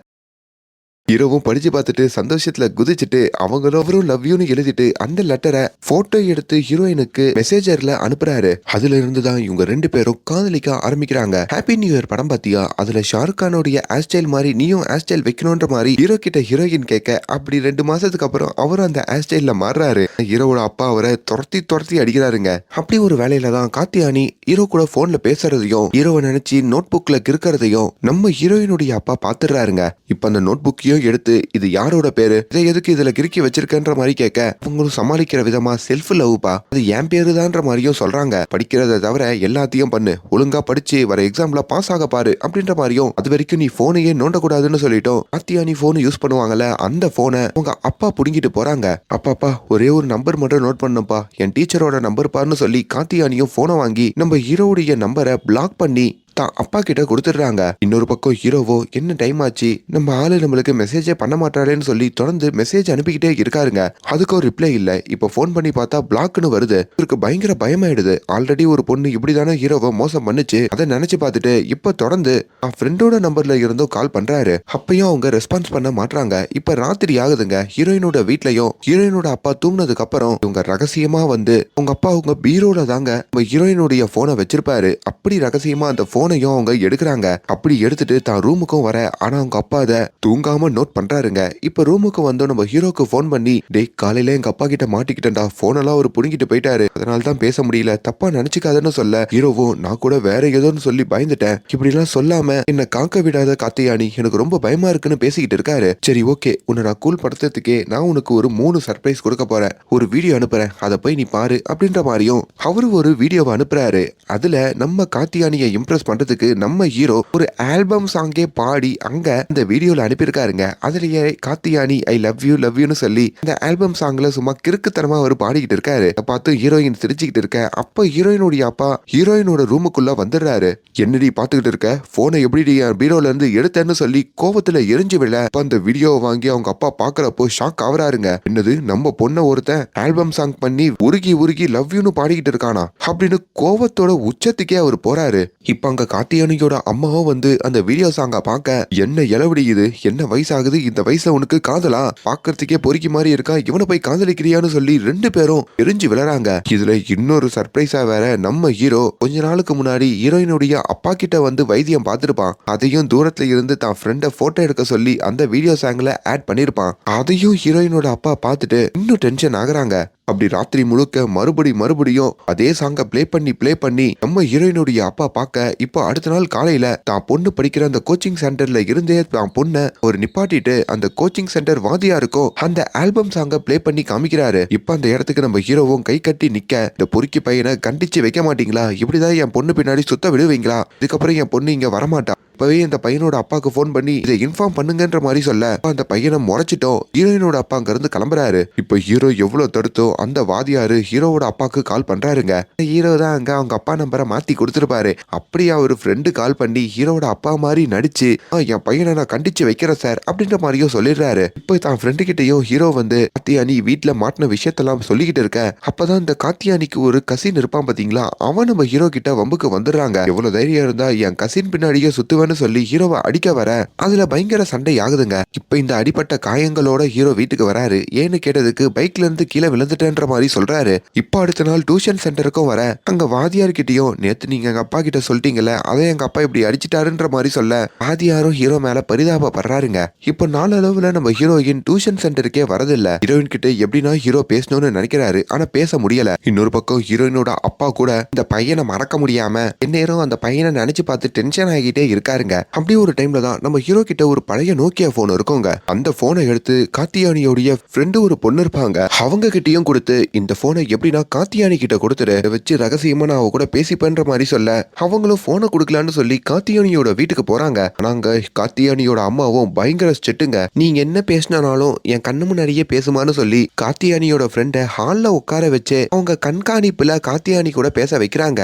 ஹீரோவும் படிச்சு பார்த்துட்டு சந்தோஷத்துல குதிச்சுட்டு அவங்களும் லவ் யூன்னு எழுதிட்டு அந்த லெட்டரை போட்டோ எடுத்து ஹீரோயினுக்கு மெசேஜர்ல அனுப்புறாரு. அதுல இருந்துதான் இவங்க 2 பேரும் காதலிக்க ஆரம்பிக்கிறாங்க. ஹாப்பி நியூ இயர் படம் பாத்தியா? அதுல ஷாருக் கானோடைய ஹேர் ஸ்டைல் மாதிரி நீயும் ஹேர் ஸ்டைல் வைக்கணும்ன்ற மாதிரி ஹீரோ கிட்ட ஹீரோயின் கேட்க அப்படி 2 மாசத்துக்கு அப்புறம் அவரும் அந்த ஹேர் ஸ்டைல்ல மாறுறாரு. ஹீரோவோட அப்பா அவரை துரத்தி அடிக்கிறாருங்க. அப்படி ஒரு வேலையில தான் கார்த்தியானி ஹீரோ கூட போன்ல பேசுறதையும் ஹீரோவை நினைச்சு நோட் புக்ல கிறுக்கிறதையும் நம்ம ஹீரோயினுடைய அப்பா பாத்துறாருங்க. இப்ப அந்த நோட் புக்கையும் எடுத்து இது யாரோட பேரு, இதை எதுக்கு இதுல கிறுக்கி வச்சிருக்கன்ற மாதிரி கேட்க அவங்களும் சமாளிக்கிற விதமா செல்ஃப் லவ்ப்பா, அது என் பேருதான்ற மாதிரியும் சொல்றாங்க. படிக்கிறத தவிர எல்லாத்தையும் பண்ணு, ஒழுங்கா படிச்சு வர எக்ஸாம்ல பாஸ் ஆக பாரு அப்படின்ற மாதிரியும், அது வரைக்கும் நீ போனையே நோண்டக்கூடாதுன்னு சொல்லிட்டோம். கார்த்தியானி போன் யூஸ் பண்ணுவாங்கல்ல, அந்த போனை உங்க அப்பா புடுங்கிட்டு போறாங்க. அப்பாப்பா ஒரே ஒரு நம்பர் மட்டும் நோட் பண்ணுப்பா, என் டீச்சரோட நம்பர் பாருன்னு சொல்லி கார்த்தியானியும் போனை வாங்கி நம்ம ஹீரோவுடைய நம்பரை பிளாக் பண்ணி தான் அப்பா கிட்ட கொடுத்துடுறாங்க. இன்னொரு பக்கம் ஹீரோவோ என்ன டைம் ஆச்சு, நம்ம ஆளு நம்மளுக்கு மெசேஜே பண்ண மாட்டாளேன்னு சொல்லி தொடர்ந்து மெசேஜ் அனுப்பிக்கிட்டே இருக்காருங்க. அதுக்கும் ரிப்ளை இல்ல. இப்ப போன் பண்ணி பார்த்தா பிளாக்னு வருது. இவருக்கு பயங்கர பயமாயிடுது. ஆல்ரெடி ஒரு பொண்ணு இப்படிதானே ஹீரோவை மோசம் பண்ணுச்சு, அதை நினைச்சு பார்த்துட்டு இப்ப தொடர்ந்து ஃப்ரெண்டோட நம்பர்ல இருந்தும் கால் பண்றாரு. அப்பயும் அவங்க ரெஸ்பான்ஸ் பண்ண மாட்டாங்க. இப்ப ராத்திரி ஆகுதுங்க. ஹீரோயினோட வீட்லயும் ஹீரோயினோட அப்பா தூங்கினதுக்கு அப்புறம் இவங்க ரகசியமா வந்து உங்க அப்பா உங்க பீரோல தாங்க ஹீரோயினுடைய போனை வச்சிருப்பாரு. அப்படி ரகசியமா அந்த போனையும் அவங்க எடுக்கிறாங்க. அப்படி எடுத்துட்டு தான் ரூமுக்கும் வர, ஆனா அவங்க அப்பா அதை தூங்காம நோட் பண்றாருங்க. இப்ப ரூமுக்கு வந்து நம்ம ஹீரோக்கு போன் பண்ணி டேய் காலையில எங்க அப்பா கிட்ட மாட்டிக்கிட்டேன்டா, போனெல்லாம் ஒரு புடுங்கிட்டு போயிட்டாரு, அதனாலதான் பேச முடியல, தப்பா நினைச்சுக்காதன்னு சொல்ல ஹீரோவும் நான் கூட வேற ஏதோன்னு சொல்லி பயந்துட்டேன், இப்படி எல்லாம் சொல்லாம என்ன காக்க விடாத கார்த்தியானி, எனக்கு ரொம்ப பயமா இருக்குன்னு பேசிக்கிட்டு இருக்காரு. சரி ஓகே, உன்னை நான் கூல் படுத்துறதுக்கே நான் உனக்கு ஒரு 3 சர்ப்ரைஸ் கொடுக்க போறேன், ஒரு வீடியோ அனுப்புறேன், அதை போய் நீ பாரு அப்படின்ற மாதிரியும் அவரு ஒரு வீடியோவை அனுப்புறாரு. அதுல நம்ம கார்த்தியானியை இம்ப்ரெஸ் பண்றதுக்கு நம்ம ஹீரோ ஒரு ஆல்பம் சாங்கே பாடி அங்க இந்த வீடியோல அனுப்பியிருக்காருங்க. அதுலயே கார்த்தியானி ஐ லவ் யூன்னு சொல்லி இந்த ஆல்பம் சாங்ல சும்மா கிறுக்குத்தனமா அவர் பாடிக்கிட்டு இருக்காரு. பார்த்து ஹீரோயின் சிரிச்சுக்கிட்டு இருக்க. அப்ப ஹீரோயினுடைய அப்பா ஹீரோயினோட ரூமுக்குள்ள வந்துடுறாரு. என்னடி பாத்துக்கிட்டு இருக்க, போனை எப்படி பீரோல இருந்து எடுத்தேன்னு சொல்லி கோவத்துல எரிஞ்சு விழ அந்த வீடியோவை வாங்கி அவங்க அப்பா பாக்குறப்போ ஷாக் ஆகுறாருங்க. என்னது நம்ம பொண்ணை ஒருத்தன் ஆல்பம் சாங் பண்ணி உருகி லவ் யூன்னு பாடிக்கிட்டு இருக்கானா அப்படின்னு கோவத்தோட உச்சத்துக்கே அவர் போறாரு. இப்ப அங்க கார்த்தியானியோட அம்மாவும் வந்து அந்த வீடியோ சாங்க பார்க்க என்ன இளவடி இது, என்ன வயசாகுது, இந்த வயசுல உனக்கு காதலா, பாக்குறதுக்கே பொறுக்கி மாதிரி இருக்கா, இவனை போய் காதலிக்கிறியான்னு சொல்லி 2 பேரும் எரிஞ்சு விழறாங்க. இதுல இன்னொரு சர்ப்ரைஸா வேற நம்ம ஹீரோ கொஞ்ச நாளுக்கு முன்னாடி ஹீரோயினுடைய அப்பா கிட்ட வந்து வைத்தியம் பார்த்திருப்பான். அதையும் தூரத்துல இருந்து தான் ஃப்ரெண்ட போட்டோ எடுக்க சொல்லி அந்த வீடியோ சாங்ல ஆட் பண்ணிருப்பான். அதையும் ஹீரோயினோட அப்பா பார்த்துட்டு இன்னும் டென்ஷன் ஆகுறாங்க. அப்படி ராத்திரி முழுக்க மறுபடியும் அதே சாங்க ப்ளே பண்ணி நம்ம ஹீரோயினுடைய அப்பா பார்க்க இப்போ அடுத்த நாள் காலையில தான் பொண்ணு படிக்கிற அந்த கோச்சிங் சென்டர்ல இருந்தே தான் பொண்ணை ஒரு நிப்பாட்டிட்டு அந்த கோச்சிங் சென்டர் வாதியா இருக்கோ அந்த ஆல்பம் சாங்க ப்ளே பண்ணி காமிக்கிறாரு. இப்ப அந்த இடத்துக்கு நம்ம ஹீரோவும் கை கட்டி நிக்க, இந்த பொறுக்கி பையனை கண்டிச்சு வைக்க மாட்டீங்களா, இப்படிதான் என் பொண்ணு பின்னாடி சுத்த விடுவீங்களா, இதுக்கப்புறம் என் பொண்ணு இங்க வரமாட்டா, இப்பவே இந்த பையனோட அப்பாக்கு போன் பண்ணி இதை இன்ஃபார்ம் பண்ணுங்கன்ற மாதிரி சொல்ல அந்த பையனை முறைச்சிட்டோம். ஹீரோயினோட அப்பா அங்க இருந்து கிளம்புறாரு. இப்ப ஹீரோ எவ்வளவு தடுத்தோ அந்த வாதியாரு ஹீரோவோட அப்பாக்கு கால் பண்றாருங்க. ஹீரோ தான் அங்க அவங்க அப்பா நம்பரை மாத்தி கொடுத்துருப்பாரு. அப்படியே அவரு ஃப்ரெண்டு கால் பண்ணி ஹீரோட அப்பா மாதிரி நடிச்சு என் பையனை நான் கண்டிச்சு வைக்கிறேன் சார் அப்படின்ற மாதிரியும் சொல்லிடுறாரு. இப்போ தான் ஃப்ரெண்டு கிட்டையும் ஹீரோ வந்து கார்த்தியானி வீட்டுல மாட்டின விஷயத்தெல்லாம் சொல்லிக்கிட்டு இருக்க. அப்பதான் இந்த கார்த்தியானிக்கு ஒரு கசின் இருப்பான் பாத்தீங்களா, அவன் நம்ம ஹீரோ கிட்ட வம்புக்கு வந்துடுறாங்க. எவ்வளவு தைரியம் இருந்தா என் கசின் பின்னாடியே சுத்துவ சொல்லி ஹீரோவை அடிக்க வர அதுல பயங்கர சண்டை ஆகுதுங்க. இப்ப இந்த அடிப்பட்ட காயங்களோட ஹீரோ வீட்டுக்கு வராரு. ஏன்னு கேட்டதுக்கு பைக்ல இருந்து கீழே விழுந்துட்டேன்ற மாதிரி சொல்றாரு. இப்ப அடுத்த நாள் டியூஷன் சென்டருக்கும் வர அங்க வாதியார் கிட்டயும் நேத்து நீங்க எங்க அப்பா கிட்ட சொல்லிட்டீங்கல்ல, அதை எங்க அப்பா இப்படி அடிச்சிட்டாருன்ற மாதிரி சொல்ல வாதியாரும் ஹீரோ மேல பரிதாபப்படுறாருங்க. இப்ப நாளளவுல நம்ம ஹீரோயின் டியூஷன் சென்டருக்கே வரதில்ல. ஹீரோயின் கிட்ட எப்படின்னா ஹீரோ பேசணும்னு நினைக்கிறாரு, ஆனா பேச முடியல. இன்னொரு பக்கம் ஹீரோயினோட அப்பா கூட இந்த பையனை மறக்க முடியாம எந்நேரம் அந்த பையனை நினைச்சு பார்த்து டென்ஷன் ஆகிட்டே இருக்காருங்க. அப்படி ஒரு டைம்ல தான் நம்ம ஹீரோ கிட்ட ஒரு பழைய நோக்கியா போன் இருக்குங்க. அந்த போனை எடுத்து கார்த்தியானியோடைய ஃப்ரெண்டு ஒரு பொண்ணு இருப்பாங்க, அவங்க கிட்டயும் கொடுத்து இந்த போனை எப்படின்னா கார்த்தியானி கிட்ட கொடுத்துரு, வச்சு ரகசியமா நான் அவ கூட பேசிப்பேன்ற மாதிரி சொல்ல அவங்களும் போனை கொடுக்கலான்னு சொல்லி கார்த்தியானியோட வீட்டுக்கு போறாங்க. ஆனாங்க கார்த்தியானியோட அம்மாவும் பயங்கர ஸ்ட்ரிக்ட்டுங்க. நீங்க என்ன பேசினாலும் என் கண்ணு முன்னாடியே பேசுமான்னு சொல்லி கார்த்தியானியோட ஃப்ரெண்ட ஹால்ல உட்கார வச்சு அவங்க கண்காணிப்புல கார்த்தியானி கூட பேச வைக்கிறாங்க.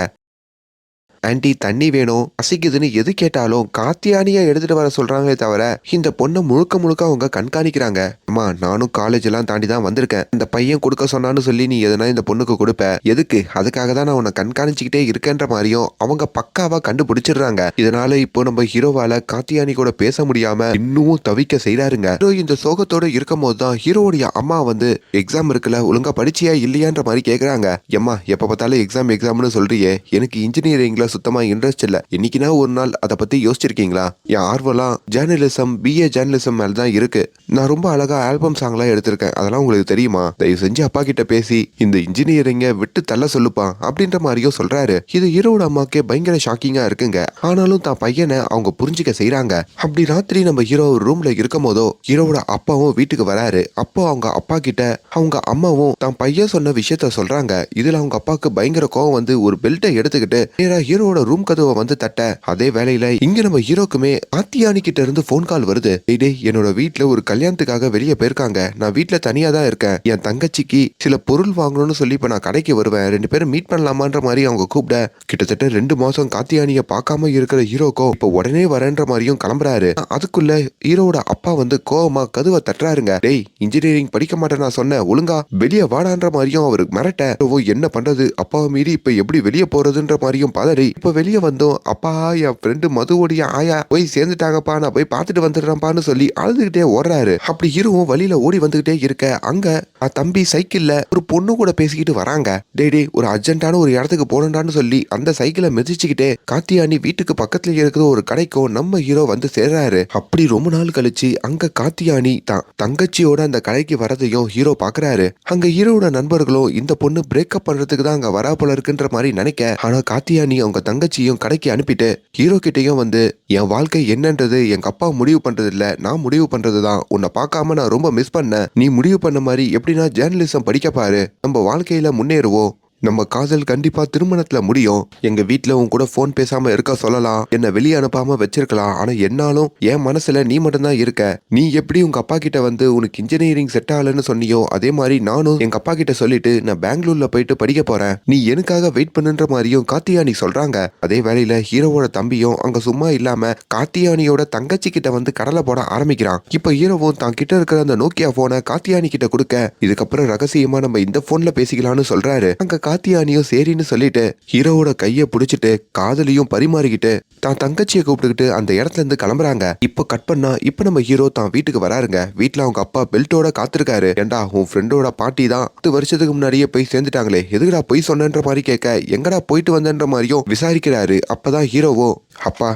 ஆன்ட்டி தண்ணி வேணும் பசிக்குதுன்னு எது கேட்டாலும் காத்தியானியா எடுத்துட்டு வர சொல்றாங்களே தவிர இந்த பொண்ணை முழுக்க முழுக்க அவங்க கண்காணிக்கிறாங்க. அம்மா நானும் காலேஜ் எல்லாம் தாண்டி தான் வந்திருக்கேன். இந்த பையன் கொடுக்க சொன்னான்னு சொல்லி நீ எதனா இந்த பொண்ணுக்கு கொடுப்ப எதுக்கு? அதுக்காக தான் நான் உன்னை கண்காணிச்சுக்கிட்டே இருக்கேன்ற மாதிரியும் அவங்க பக்காவா கண்டுபிடிச்சிடுறாங்க. இதனால இப்போ நம்ம ஹீரோவால காத்தியானி கூட பேச முடியாம இன்னும் தவிக்க செய்யறாருங்க. ஹீரோ இந்த சோகத்தோட இருக்கும் போதுதான் ஹீரோவுடைய அம்மா வந்து எக்ஸாம் இருக்குல்ல ஒழுங்கா படிச்சியா இல்லையான்ற மாதிரி கேக்குறாங்க. எம்மா எப்ப பார்த்தாலும் எக்ஸாம்னு சொல்றியே, எனக்கு இன்ஜினியரிங்ல சுத்தமா இன்ட்ரெஸ்ட் இல்ல. இன்னைக்குனா ஒரு நாள் அதை பத்தி யோசிச்சிருக்கீங்களா? என் ஆர்வலாம் ஜேர்னலிசம் BA ஜேர்னலிசம் மேலதான் இருக்கு. நான் ரொம்ப அழகா ஆல்பம் சாங்லாம் எடுத்திருக்கேன். அதெல்லாம் உங்களுக்கு தெரியுமா? தயவு செஞ்சு அப்பா கிட்ட பேசி இந்த இன்ஜினியரிங்க விட்டு தள்ள சொல்லுப்பா அப்படின்ற மாதிரியும் சொல்றாரு. இது ஹீரோட அம்மாக்கே பயங்கர ஷாக்கிங்கா இருக்குங்க. ஆனாலும் தான் பையனை அவங்க புரிஞ்சுக்க செய்யறாங்க. அப்படி ராத்திரி நம்ம ஹீரோ ரூம்ல இருக்கும் போதோ ஹீரோட அப்பாவும் வீட்டுக்கு வராரு. அப்போ அவங்க அப்பா கிட்ட அவங்க அம்மாவும் தான் பையன் சொன்ன விஷயத்த சொல்றாங்க. இதுல அவங்க அப்பாவுக்கு பயங்கர கோவம் வந்து ஒரு பெல்ட்டை எடுத்துக்கிட்டு நேரா ஹீரோட ரூம் கதவை வந்து தட்ட, அதே வேலையில இங்க நம்ம ஹீரோக்குமே காத்தியானி கிட்ட இருந்து போன் கால் வருது. டேய் என்னோட வீட்டுல ஒரு கல்யாணத்துக்காக வெளியே போயிருக்காங்க. நான் வீட்டுல தனியா தான் இருக்கேன். என் தங்கச்சிக்கு சில பொருள் வாங்கணும்னு சொல்லி இப்ப நான் கடைக்கு வருவேன். 2 பேரும் மீட் பண்ணலாமான்ற மாதிரி அவங்க கூப்பிட, கிட்டத்தட்ட 2 மாசம் காத்தியானிய பார்க்காம இருக்கிற ஹீரோக்கோ இப்ப உடனே வரேன்ற மாதிரியும் கிளம்புறாரு. அதுக்குள்ள ஹீரோட அப்பா வந்து கோவமா கதவை தட்டுறாருங்க. டேய் இன்ஜினியரிங் படிக்க மாட்டேன் நான் சொன்னேன், ஒழுங்கா வெளியே வாடான்ற மாதிரியும் அவருக்கு மிரட்ட, என்ன பண்றது அப்பாவை மீறி இப்ப எப்படி வெளியே போறதுன்ற மாதிரியும் பதறி இப்ப வெளியே வந்தோம். அப்பா என் ஃப்ரெண்டு மதுவோடைய ஆயா போய் சேர்ந்துட்டாங்கப்பா, நான் போய் பார்த்துட்டு வந்துடுறேன்ப்பான்னு சொல்லி அழுதுகிட்டே ஓடுறாரு. அப்படி ஹீரோவும் வழியில ஓடி வந்துகிட்டே இருக்க அங்க தம்பி சைக்கிள்ல ஒரு பொண்ணு கூட பேசிக்கிட்டு வராங்க. டே ஒரு அர்ஜென்ட்டான ஒரு இடத்துக்கு போனடான்னு சொல்லி அந்த சைக்கிளை மிதிச்சுக்கிட்டே காத்தியானி வீட்டுக்கு பக்கத்துல இருக்கிற ஒரு கடைக்கும் நம்ம ஹீரோ வந்து சேர்றாரு. அப்படி ரொம்ப நாள் கழிச்சு அங்க காத்தியானி தான் தங்கச்சியோட அந்த கடைக்கு வரதையும் ஹீரோ பாக்குறாரு. அங்க ஹீரோட நண்பர்களும் இந்த பொண்ணு பிரேக்கப் பண்றதுக்கு தான் அங்க வரா போல இருக்குன்ற மாதிரி நினைக்க, ஆனா காத்தியானி அவங்க தங்கச்சியும் கடைக்கு அனுப்பிட்டு ஹீரோ கிட்டையும் வந்து என் வாழ்க்கை என்னன்றது எங்க அப்பா முடிவு பண்றது இல்ல, நான் முடிவு பண்றதுதான். உன்னை பார்க்காம நான் ரொம்ப மிஸ் பண்ணேன். நீ முடிவு பண்ண மாதிரி எப்படின்னா ஜேர்னலிசம் படிக்க பாரு, நம்ம வாழ்க்கையில முன்னேறுவோம். நம்ம காதல் கண்டிப்பா திருமணத்துல முடியும். எங்க வீட்டுல உன் கூட போன் பேசாம இருக்க சொல்லலாம், என்ன வெளியே அனுப்பாம வச்சிருக்கலாம். ஆனா என்னாலும் என் மனசுல நீ மட்டும்தான் இருக்க. நீ எப்படி உங்க அப்பா கிட்ட வந்து உனக்கு இன்ஜினியரிங் செட் ஆகலன்னு சொன்னியோ அதே மாதிரி நானும் எங்க அப்பா கிட்ட சொல்லிட்டு நான் பெங்களூர்ல போயிட்டு படிக்க போறேன். நீ எனக்காக வெயிட் பண்ணுன்ற மாதிரியும் காத்தியானி சொல்றாங்க. அதே வேளையில ஹீரோவோட தம்பியும் அங்க சும்மா இல்லாம காத்தியானியோட தங்கச்சி கிட்ட வந்து கடலை போட ஆரம்பிக்கிறான். இப்ப ஹீரோவும் தான் கிட்ட இருக்கிற அந்த நோக்கியா போனை காத்தியானி கிட்ட கொடுக்க, இதுக்கப்புறம் ரகசியமா நம்ம இந்த போன்ல பேசிக்கலாம்னு சொல்றாரு. அங்க காத்தியானியும் சரின்னு சொல்லிட்டு ஹீரோவோட கைய புடிச்சிட்டு காதலியும் பரிமாறிக்கிட்டு தான் தங்கச்சியை கூப்பிட்டுக்கிட்டு அந்த இடத்துல இருந்து கிளம்புறாங்க. இப்ப கட் பண்ணா இப்ப நம்ம ஹீரோ தான் வீட்டுக்கு வராருங்க. வீட்டுல அவங்க அப்பா பெல்ட்டோட காத்திருக்காரு. ஏண்டா உன் ஃப்ரெண்டோட பாட்டி தான் 10 வருஷத்துக்கு முன்னாடியே போய் சேர்ந்துட்டாங்களே, எதுக்குடா போய் சொன்னன்ற மாதிரி கேட்க, எங்கடா போயிட்டு வந்தன்ற மாதிரியும் விசாரிக்கிறாரு. அப்பதான் ஹீரோவோ, அப்பா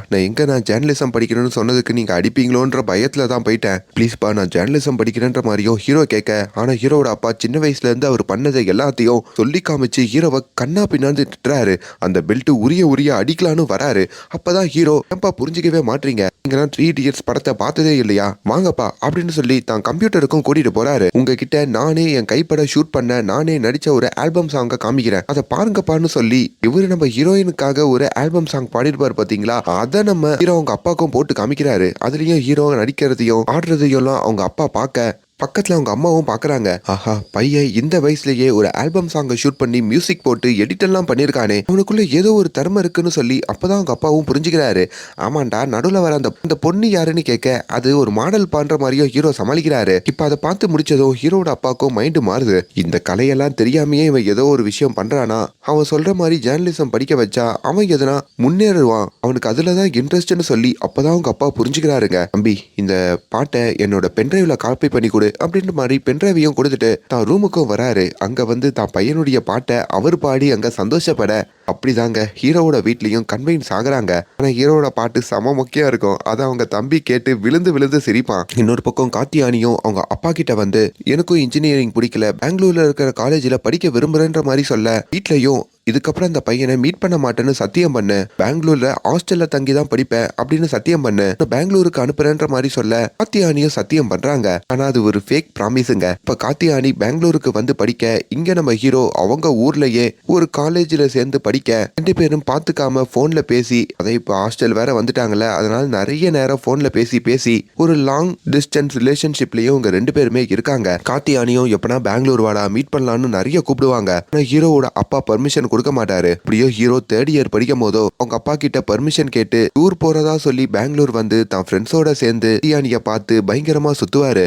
நான் ஜேர்னலிசம் படிக்கணும்னு சொன்னதுக்கு நீங்க அடிப்பீங்களோன்ற பயத்துல தான் போயிட்டேன். ப்ளீஸ்பா நான் ஜேர்னலிசம் படிக்கிறேன்ற மாதிரியும் ஹீரோ கேட்க, ஆனா ஹீரோட அப்பா சின்ன வயசுல இருந்து அவர் பண்ணதை எல்லாத்தையும் சொல்லி காமிச்சு ஹீரோவை கண்ணா பின்னாந்து திட்டுறாரு. அந்த பெல்ட் உரிய அடிக்கலான்னு வராரு. அப்பதான் ஹீரோ, ஏன்பா புரிஞ்சுக்கவே மாட்டீங்க, நீங்க 3 இடியட்ஸ் படத்தை பார்த்ததே இல்லையா, வாங்கப்பா அப்படின்னு சொல்லி தான் கம்ப்யூட்டருக்கும் கூட்டிட்டு போறாரு. உங்ககிட்ட நானே என் கைப்பட ஷூட் பண்ண நானே நடிச்ச ஒரு ஆல்பம் சாங்க காமிக்கிறேன், அதை பாருங்கப்பான்னு சொல்லி இவரு நம்ம ஹீரோயினுக்காக ஒரு ஆல்பம் சாங் பாடிருப்பாரு பாத்தீங்களா, அதை நம்ம ஹீரோ அவங்க அப்பாவுக்கும் போட்டு காமிக்கிறாரு. அதுலயும் ஹீரோ நடிக்கிறதையும் ஆடுறதையும் அவங்க அப்பா பார்க்க பக்கத்துல அவங்க அம்மாவும் பாக்குறாங்க. ஆஹா பையன் இந்த வயசுலயே ஒரு ஆல்பம் சாங்கை ஷூட் பண்ணி மியூசிக் போட்டு எடிட் எல்லாம் பண்ணிருக்கானே, அவனுக்குள்ள ஏதோ ஒரு திறமை இருக்குன்னு சொல்லி அப்பதான் அவங்க அப்பாவும் புரிஞ்சுக்கிறாரு. ஆமாண்டா நடுவுல வர அந்த பொண்ணு யாருன்னு கேட்க, அது ஒரு மாடல் பண்ற மாதிரியும் ஹீரோ சமாளிக்கிறாரு. இப்ப அதை பார்த்து முடிச்சதும் ஹீரோட அப்பாவுக்கும் மைண்ட் மாறுது. இந்த கலையெல்லாம் தெரியாமையே இவன் ஏதோ ஒரு விஷயம் பண்றானா, அவன் சொல்ற மாதிரி ஜேர்னலிசம் படிக்க வச்சா அவன் எதனா முன்னேறுவான், அவனுக்கு அதுலதான் இன்ட்ரெஸ்ட்னு சொல்லி அப்பதான் அவங்க அப்பா புரிஞ்சுக்கிறாருங்க. தம்பி இந்த பாட்டை என்னோட பென்ட்ரைவ்ல காப்பி பண்ணி கொடு அப்படின்ற மாதிரி பென்ட்ரைவையும் கொடுத்துட்டு தான் ரூமுக்கும் வராரு. அங்க வந்து தான் பையனுடைய பாட்டை அவர் பாடி அங்க சந்தோஷப்பட, அப்படிதாங்க ஹீரோவோட வீட்லயும் கன்வின்ஸ் ஆகுறாங்க. ஆனா ஹீரோவோட பாட்டு செம முக்கியம் இருக்கும். அதை அவங்க தம்பி கேட்டு விழுந்து சிரிப்பான். இன்னொரு பக்கம் காத்தியானியும் அவங்க அப்பா கிட்ட வந்து எனக்கும் இன்ஜினியரிங் பிடிக்கல, பெங்களூர்ல இருக்கிற காலேஜ்ல படிக்க விரும்புறேன்ற மாதிரி சொல்ல, வீட்லயும் இதுக்கப்புறம் அந்த பையனை மீட் பண்ண மாட்டேன்னு சத்தியம் பண்ணு, பெங்களூர்ல ஹாஸ்டல்ல தங்கி தான் படிப்பேன் அப்படின்னு சத்தியம் பண்ணு, பெங்களூருக்கு அனுப்புறேன்ற மாதிரி சொல்ல காத்தியானியும் சத்தியம் பண்றாங்க. ஆனா அது ஒரு ஃபேக் ப்ராமிஸுங்க. இப்ப காத்தியானி பெங்களூருக்கு வந்து படிக்க, இங்க நம்ம ஹீரோ அவங்க ஊர்லயே ஒரு காலேஜ்ல சேர்ந்து படிக்க 2 பேரும் பாத்துக்காம போன்ல பேசி, அதை இப்ப ஹாஸ்டல் வேற வந்துட்டாங்கல்ல, அதனால நிறைய நேரம் போன்ல பேசி ஒரு லாங் டிஸ்டன்ஸ் ரிலேஷன்ஷிப்லயும் இவங்க 2 பேருமே இருக்காங்க. காத்தியானியும் எப்பனா பெங்களூர் வாடா மீட் பண்ணலாம்னு நிறைய கூப்பிடுவாங்க. ஆனா ஹீரோவோட அப்பா பர்மிஷன் கொடுக்க மாட்டாரு. அப்படியோ ஹீரோ 3rd இயர் படிக்கும் போதோ அவங்க அப்பா கிட்ட பர்மிஷன் கேட்டு டூர் போறதா சொல்லி பெங்களூர் வந்து தான் ஃப்ரெண்ட்ஸோட சேர்ந்து கத்தியானிய பார்த்து பயங்கரமா சுத்துவாரு.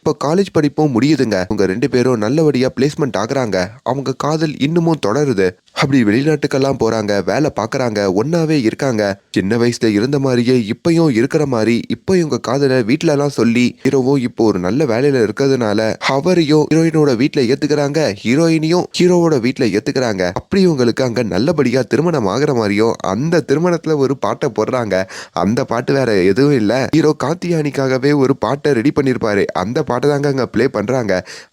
இப்போ காலேஜ் படிப்பும் முடியுதுங்க. அவங்க 2 பேரும் நல்லபடியா பிளேஸ்மெண்ட் ஆகுறாங்க. அவங்க காதல் இன்னமும் தொடருது. அப்படி வெளிநாட்டுக்கெல்லாம் போறாங்க, வேலை பார்க்கறாங்க, ஒன்னாவே இருக்காங்க. சின்ன வயசுல இருந்த மாதிரியே இப்பயும் இருக்கிற மாதிரி இப்போ இவங்க காதலை வீட்ல எல்லாம் சொல்லி ஹீரோவும் இப்போ ஒரு நல்ல வேலையில இருக்கிறதுனால அவரையும் ஹீரோயினோட வீட்ல ஏத்துக்கிறாங்க, ஹீரோயினையும் ஹீரோவோட வீட்ல ஏத்துக்கிறாங்க. அப்படி இவங்களுக்கு அங்க நல்லபடியா திருமணம் ஆகுற மாதிரியும் அந்த திருமணத்துல ஒரு பாட்டை போடுறாங்க. அந்த பாட்டு வேற எதுவும் இல்ல, ஹீரோ காத்தியானிக்காகவே ஒரு பாட்டை ரெடி பண்ணிருப்பாரு. அந்த பாட்டை தாங்க அங்க ப்ளே பண்றாங்க.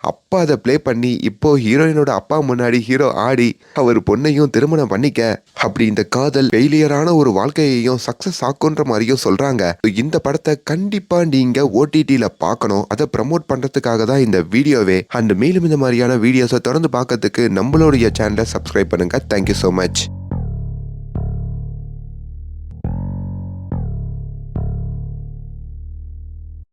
அப்பா அதை ப்ளே பண்ணி இப்போ ஹீரோயினோட அப்பா முன்னாடி ஹீரோ ஆடி அவர் பொண்ணையும் திருமணம் பண்ணிக்க அப்படி இந்த காதல் ஃபெயிலியரான ஒரு வாழ்க்கையையும் சக்சஸ் ஆக்குன்ற மாதிரியும் சொல்றாங்க. இந்த படத்தை கண்டிப்பா நீங்க OTTல பார்க்கணும். அதை ப்ரமோட் பண்றதுக்காக தான் இந்த வீடியோவே. அண்ட் மேலும் இந்த மாதிரியான வீடியோஸை தொடர்ந்து பார்க்கறதுக்கு நம்மளுடைய சேனலை சப்ஸ்கிரைப் பண்ணுங்க. Thank you so much.